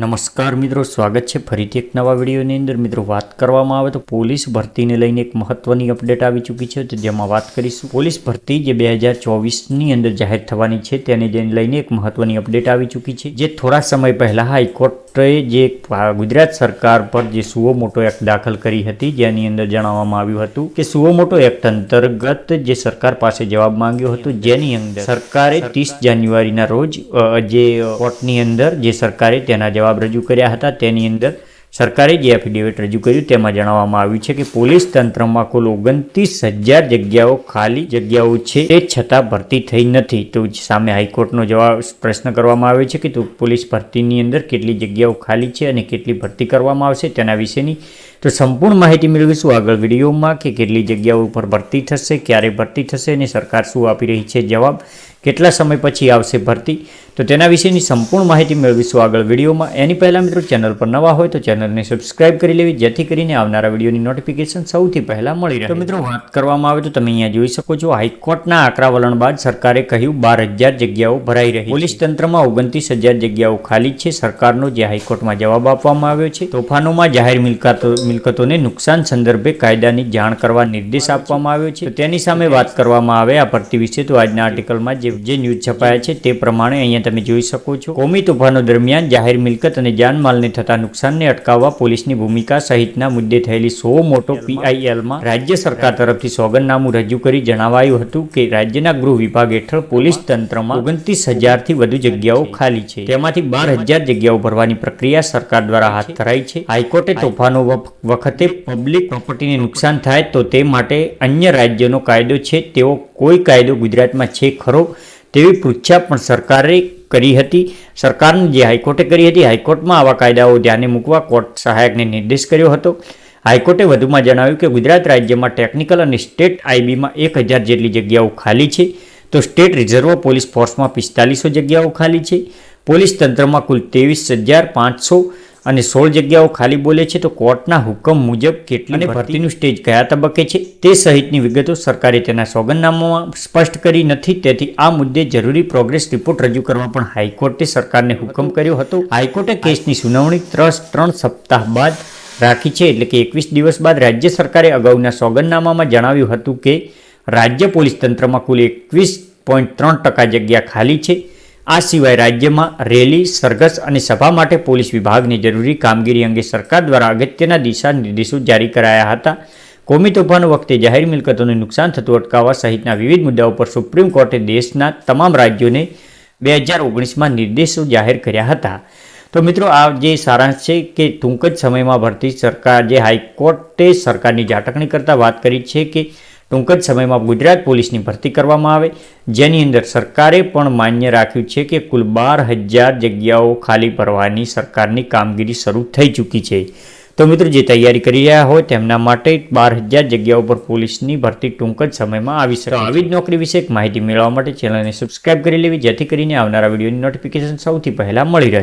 નમસ્કાર મિત્રો, સ્વાગત છે ફરીથી એક નવા વિડીયોની અંદર. મિત્રો, વાત કરવામાં આવે તો પોલીસ ભરતીને લઈને એક મહત્વની અપડેટ આવી ચૂકી છે, તો જેમાં વાત કરીશું પોલીસ ભરતી જે 2024ની અંદર જાહેર થવાની છે તેને લઈને એક મહત્વની અપડેટ આવી ચૂકી છે. જે થોડા સમય પહેલા હાઈકોર્ટે જે ગુજરાત સરકાર પર જે સુઓ મોટો એક્ટ દાખલ કરી હતી, જેની અંદર જણાવવામાં આવ્યું હતું કે સુઓ મોટો એક્ટ અંતર્ગત જે સરકાર પાસે જવાબ માંગ્યો હતો, જેની અંદર સરકારે 30 જાન્યુઆરીના રોજ જે કોર્ટની અંદર જે સરકારે તેના જવાબ રજૂ કર્યા હતા, તેની અંદર સરકારે જે એફિડેવિટ રજૂ કર્યું તેમાં જણાવવામાં આવ્યું છે કે પોલીસ તંત્રમાં કુલ 29,000 જગ્યાઓ ખાલી જગ્યાઓ છે, તે છતાં ભરતી થઈ નથી. તો સામે હાઈકોર્ટનો જવાબ પ્રશ્ન કરવામાં આવ્યો છે કે તો પોલીસ ભરતીની અંદર કેટલી જગ્યાઓ ખાલી છે અને કેટલી ભરતી કરવામાં આવશે તેના વિશેની તો સંપૂર્ણ માહિતી મેળવીશું આગળ વિડીયોમાં, કે કેટલી જગ્યાઓ ઉપર ભરતી થશે, ક્યારે ભરતી થશે અને સરકાર શું આપી રહી છે જવાબ, કેટલા સમય પછી આવશે ભરતી, તો તેના વિશેની સંપૂર્ણ માહિતી મેળવીશું આગળ વિડીયોમાં. એની પહેલાં મિત્રો, ચેનલ પર નવા હોય તો ચેનલને સબસ્ક્રાઇબ કરી લેવી, જેથી કરીને આવનારા વિડીયોની નોટિફિકેશન સૌથી પહેલાં મળી રહે. તો મિત્રો, વાત કરવામાં આવે તો તમે અહીંયા જોઈ શકો છો, હાઈકોર્ટના આકરા વલણ બાદ સરકારે કહ્યું 12,000 જગ્યાઓ ભરાઈ રહી. પોલીસ તંત્રમાં 29,000 જગ્યાઓ ખાલી છે. સરકારનો જે હાઈકોર્ટમાં જવાબ આપવામાં આવ્યો છે, તોફાનોમાં જાહેર મિલકતોને નુકસાન સંદર્ભે કાયદાની જાણ કરવા નિર્દેશ આપવામાં આવ્યો છે. તો તેની સામે વાત કરવામાં આવે આ ભરતી વિશે, તો આજના આર્ટિકલમાં જે ન્યૂઝ છપાયા છે તે પ્રમાણે અહીંયા તમે જોઈ શકો છો, કોમી તોફાનો દરમિયાન જાહેર મિલકત અને જાનમાલને થતા નુકસાનને અટકાવવા પોલીસની ભૂમિકા સહિતના મુદ્દે થયેલી સુઓ મોટો PILમાં રાજ્ય સરકાર તરફથી સોગંદનામું રજૂ કરી જણાવાયું હતું કે રાજ્યના ગૃહ વિભાગ હેઠળ પોલીસ તંત્રમાં 29,000થી વધુ જગ્યાઓ ખાલી છે. તેમાંથી 12,000 જગ્યાઓ ભરવાની પ્રક્રિયા સરકાર દ્વારા હાથ ધરાઈ છે. હાઈકોર્ટે તોફાનો વખતે પબ્લિક પ્રોપર્ટીને નુકસાન થાય તો તે માટે અન્ય રાજ્યનો કાયદો છે તેવો કોઈ કાયદો ગુજરાતમાં છે ખરો, તેવી પૃચ્છા પણ સરકારે કરી હતી. સરકારને જે હાઈકોર્ટે કરી હતી, હાઈકોર્ટમાં આવા કાયદાઓ ધ્યાને મૂકવા કોર્ટ સહાયકને નિર્દેશ કર્યો હતો. હાઈકોર્ટે વધુમાં જણાવ્યું કે ગુજરાત રાજ્યમાં ટેકનિકલ અને સ્ટેટ IBમાં 1,000 જેટલી જગ્યાઓ ખાલી છે, તો સ્ટેટ રિઝર્વ પોલીસ ફોર્સમાં 4500 જગ્યાઓ ખાલી છે. પોલીસ તંત્રમાં કુલ 23,500 અને 16 જગ્યાઓ ખાલી બોલે છે. તો કોર્ટના હુકમ મુજબ કેટલી અને ભરતીનું સ્ટેજ કયા તબક્કે છે તે સહિતની વિગતો સરકારે તેના સોગંદનામામાં સ્પષ્ટ કરી નથી. તેથી આ મુદ્દે જરૂરી પ્રોગ્રેસ રિપોર્ટ રજૂ કરવા પણ હાઈકોર્ટે સરકારને હુકમ કર્યો હતો. હાઈકોર્ટે કેસની સુનાવણી 3 સપ્તાહ બાદ રાખી છે, એટલે કે 21 દિવસ બાદ. રાજ્ય સરકારે અગાઉના સોગંદનામામાં જણાવ્યું હતું કે રાજ્ય પોલીસ તંત્રમાં કુલ 21.3% જગ્યા ખાલી છે. આ સિવાય રાજ્યમાં રેલી, સરઘસ અને સભા માટે પોલીસ વિભાગની જરૂરી કામગીરી અંગે સરકાર દ્વારા અગત્યના દિશા નિર્દેશો જારી કરાયા હતા. કોમી તોફાનો વખતે જાહેર મિલકતોને નુકસાન થતું અટકાવવા સહિતના વિવિધ મુદ્દાઓ પર સુપ્રીમ કોર્ટે દેશના તમામ રાજ્યોને 2019માં નિર્દેશો જાહેર કર્યા હતા. તો મિત્રો, આ જે સારાંશ છે કે ટૂંક જ સમયમાં ભરતી સરકાર, જે હાઈકોર્ટે સરકારની ઝાટકણી કરતા વાત કરી છે કે ટૂંક જ સમયમાં ગુજરાત પોલીસની ભરતી કરવામાં આવે, જેની અંદર સરકારે પણ માન્ય રાખ્યું છે કે કુલ 12,000 જગ્યાઓ ખાલી ભરવાની સરકારની કામગીરી શરૂ થઈ ચૂકી છે. તો મિત્રો, જે તૈયારી કરી રહ્યા હોય તેમના માટે 12,000 જગ્યાઓ પર પોલીસની ભરતી ટૂંક જ સમયમાં આવી શકે. આવી જ નોકરી વિશે એક માહિતી મેળવવા માટે ચેનલને સબસ્ક્રાઇબ કરી લેવી, જેથી કરીને આવનારા વિડીયોની નોટિફિકેશન સૌથી પહેલા મળી રહે.